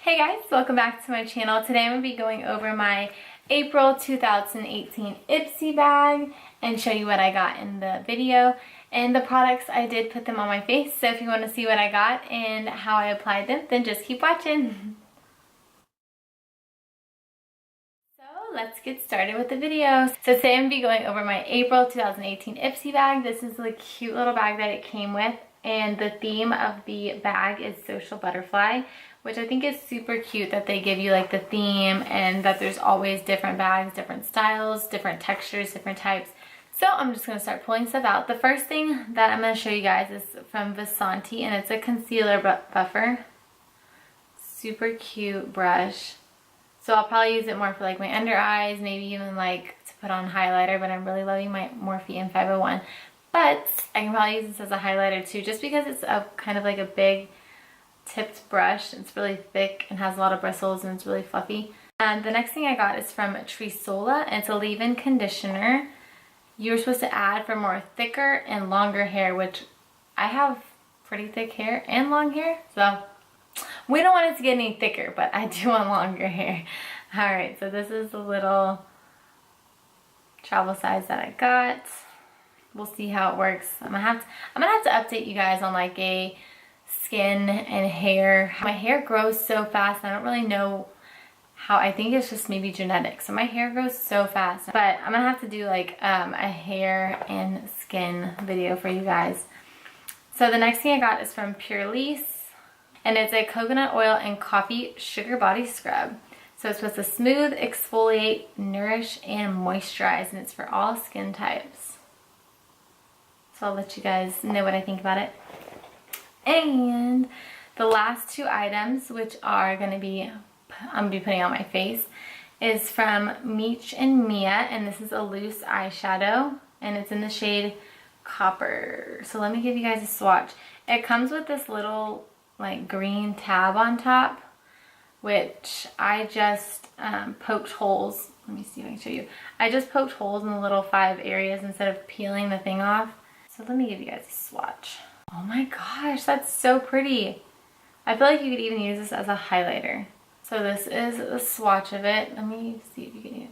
Hey guys, welcome back to my channel. Today I'm going to be going over my April 2018 Ipsy bag and show you what I got in the video. And the products, I did put them on my face, so if you want to see what I got and how I applied them, then just keep watching. So let's get started with the video. So today I'm going to be going over my April 2018 Ipsy bag. This is the cute little bag that it came with, and the theme of the bag is Social Butterfly, which I think is super cute that they give you like the theme and that there's always different bags, different styles, different textures, different types. So I'm just going to start pulling stuff out. The first thing that I'm going to show you guys is from Vasanti, and it's a concealer buffer. Super cute brush. So I'll probably use it more for like my under eyes, maybe even like to put on highlighter, but I'm really loving my Morphe M501. But I can probably use this as a highlighter too, just because it's a kind of like a big tipped brush. It's really thick and has a lot of bristles and it's really fluffy. And the next thing I got is from Trisola, and it's a leave-in conditioner. You're supposed to add for more thicker and longer hair, which I have pretty thick hair and long hair, so we don't want it to get any thicker, but I do want longer hair. Alright, so this is the little travel size that I got. We'll see how it works. I'm gonna have to update you guys on like a skin and hair. My hair grows so fast, I don't really know how. I think it's just maybe genetic. So my hair grows so fast, but I'm gonna have to do like a hair and skin video for you guys. So the next thing I got is from Purlisse, and it's a coconut oil and coffee sugar body scrub. So it's supposed to smooth, exfoliate, nourish, and moisturize, and it's for all skin types. So I'll let you guys know what I think about it. And the last two items, which are going to be, I'm going to be putting on my face, is from Meech and Mia, and this is a loose eyeshadow, and it's in the shade Copper. So let me give you guys a swatch. It comes with this little like green tab on top, which I just poked holes. Let me see if I can show you. I just poked holes in the little 5 areas instead of peeling the thing off. So let me give you guys a swatch. Oh my gosh, that's so pretty. I feel like you could even use this as a highlighter. So this is a swatch of it. Let me see if you can use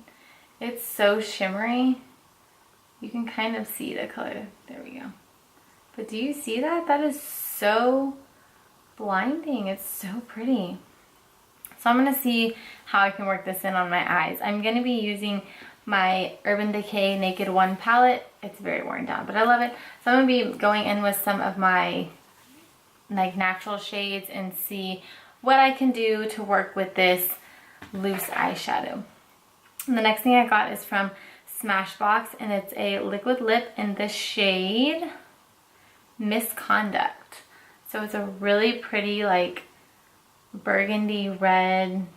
it. It's so shimmery. You can kind of see the color. There we go. But do you see that? That is so blinding. It's so pretty. So I'm going to see how I can work this in on my eyes. I'm going to be using my Urban Decay Naked One palette. It's very worn down, but I love it. So I'm going to be going in with some of my like natural shades and see what I can do to work with this loose eyeshadow. And the next thing I got is from Smashbox, and it's a liquid lip in the shade Misconduct. So it's a really pretty like burgundy red.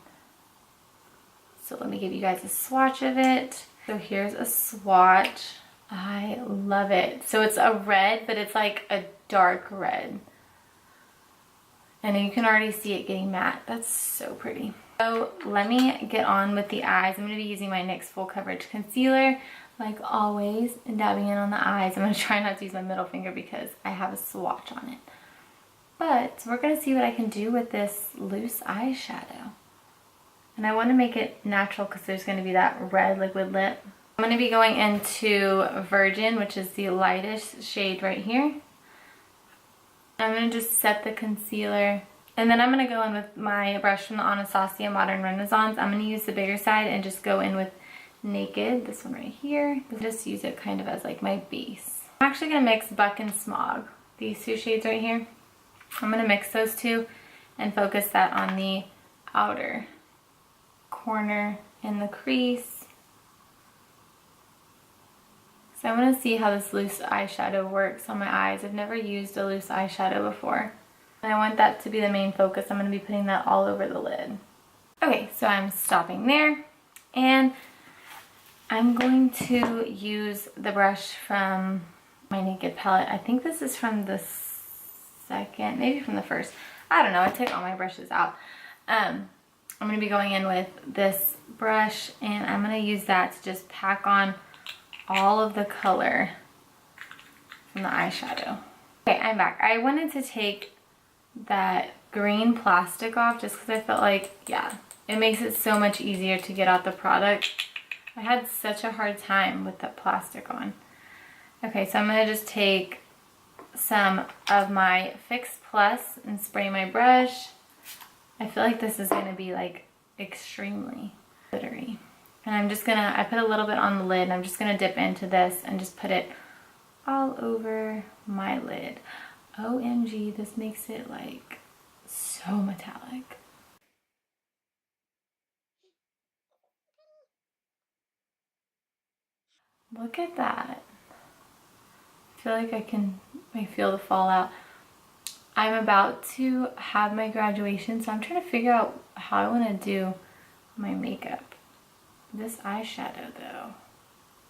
So let me give you guys a swatch of it. So here's a swatch. I love it. So it's a red, but it's like a dark red. And you can already see it getting matte. That's so pretty. So let me get on with the eyes. I'm going to be using my NYX Full Coverage Concealer, like always, and dabbing in on the eyes. I'm going to try not to use my middle finger because I have a swatch on it. But we're going to see what I can do with this loose eyeshadow. And I want to make it natural because there's going to be that red liquid lip. I'm going to be going into Virgin, which is the lightest shade right here. I'm going to just set the concealer. And then I'm going to go in with my brush from the Anastasia Modern Renaissance. I'm going to use the bigger side and just go in with Naked, this one right here. Just use it kind of as like my base. I'm actually going to mix Buck and Smog, these two shades right here. I'm going to mix those two and focus that on the outer corner in the crease. So I want to see how this loose eyeshadow works on my eyes. I've never used a loose eyeshadow before. And I want that to be the main focus. I'm going to be putting that all over the lid. Okay, so I'm stopping there. And I'm going to use the brush from my Naked palette. I think this is from the second, maybe from the first. I don't know. I took all my brushes out. I'm going to be going in with this brush, and I'm going to use that to just pack on all of the color from the eyeshadow. Okay, I'm back. I wanted to take that green plastic off just because I felt like, yeah, it makes it so much easier to get out the product. I had such a hard time with that plastic on. Okay, so I'm going to just take some of my Fix Plus and spray my brush. I feel like this is going to be like extremely glittery. And I'm just going to, I put a little bit on the lid and I'm just going to dip into this and just put it all over my lid. OMG, this makes it like so metallic. Look at that. I feel like I feel the fallout. I'm about to have my graduation, so I'm trying to figure out how I want to do my makeup. This eyeshadow though.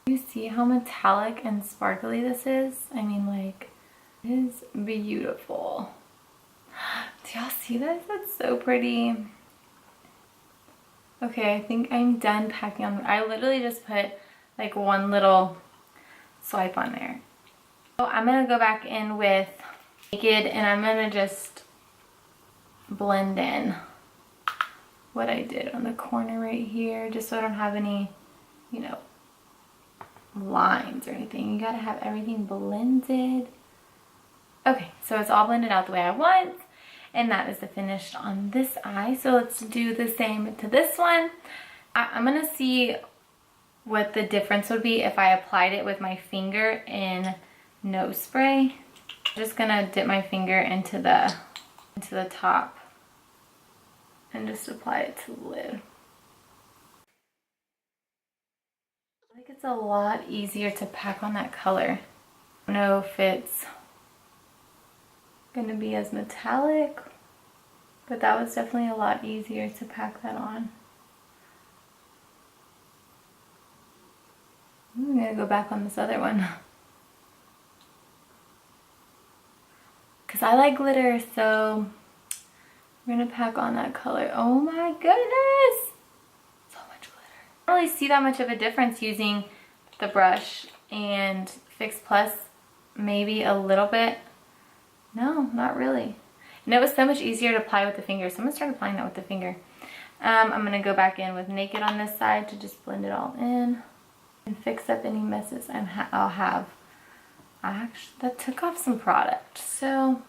You see how metallic and sparkly this is? I mean, like, it is beautiful. Do y'all see this? That's so pretty. Okay, I think I'm done packing on. I literally just put like one little swipe on there. So I'm gonna go back in with Naked and I'm gonna just blend in what I did on the corner right here, just so I don't have any, you know, lines or anything. You gotta have everything blended. Okay, so it's all blended out the way I want, and that is the finish on this eye. So let's do the same to this one. I'm gonna see what the difference would be if I applied it with my finger in nose spray. I'm just gonna dip my finger into the top and just apply it to the lid. I think it's a lot easier to pack on that color. I don't know if it's gonna be as metallic, but that was definitely a lot easier to pack that on. I'm gonna go back on this other one because I like glitter, so we're gonna pack on that color. Oh my goodness, so much glitter. I don't really see that much of a difference using the brush and Fix Plus. Maybe a little bit. No, not really. And it was so much easier to apply with the finger, so I'm gonna start applying that with the finger. I'm gonna go back in with Naked on this side to just blend it all in and fix up any messes I'll have. That took off some product, so,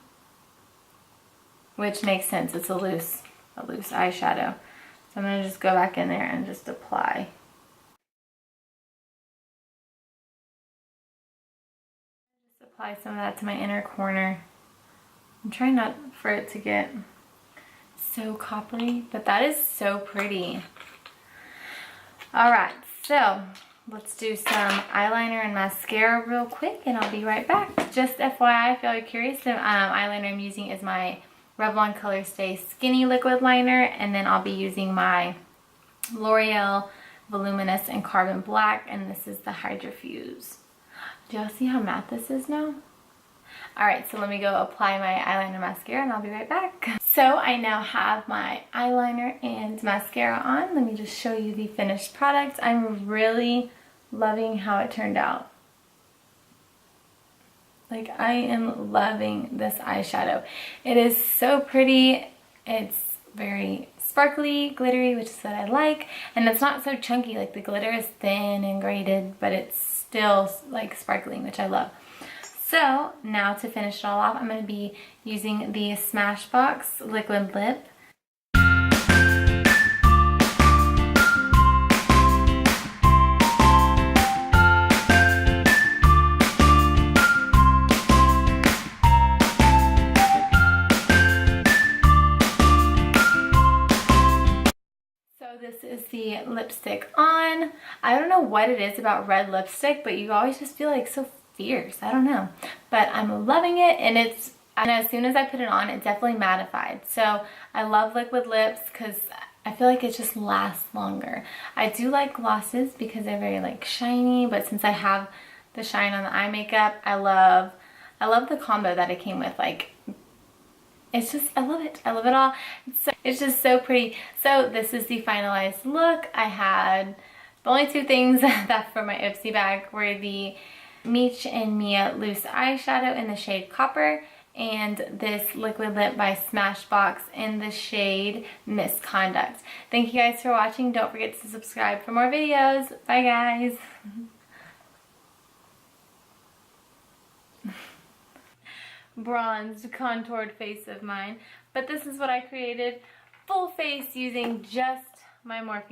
which makes sense. It's a loose eyeshadow. So I'm gonna just go back in there and just apply. Just apply some of that to my inner corner. I'm trying not for it to get so coppery, but that is so pretty. All right, so let's do some eyeliner and mascara real quick and I'll be right back. Just FYI, if y'all are curious, the eyeliner I'm using is my Revlon Color Stay Skinny Liquid Liner, and then I'll be using my L'Oreal Voluminous and Carbon Black, and this is the Hydrofuse. Do y'all see how matte this is now? Alright, so let me go apply my eyeliner and mascara and I'll be right back. So I now have my eyeliner and mascara on. Let me just show you the finished product. I'm really loving how it turned out. Like, I am loving this eyeshadow. It is so pretty. It's very sparkly, glittery, which is what I like. And it's not so chunky. Like, the glitter is thin and graded, but it's still like sparkling, which I love. So now to finish it all off, I'm going to be using the Smashbox Liquid Lip. So this is the lipstick on. I don't know what it is about red lipstick, but you always just feel like so fierce. I don't know, but I'm loving it, and as soon as I put it on, it definitely mattified. So I love liquid lips because I feel like it just lasts longer. I do like glosses because they're very like shiny, but since I have the shine on the eye makeup, I love the combo that it came with. Like, it's just, I love it. I love it all. It's just so pretty. So this is the finalized look. I had the only two things that for my Ipsy bag were the Meech and Mia loose eyeshadow in the shade Copper and this liquid lip by Smashbox in the shade Misconduct. Thank you guys for watching. Don't forget to subscribe for more videos. Bye guys. Bronzed, contoured face of mine. But this is what I created. Full face using just my Morphe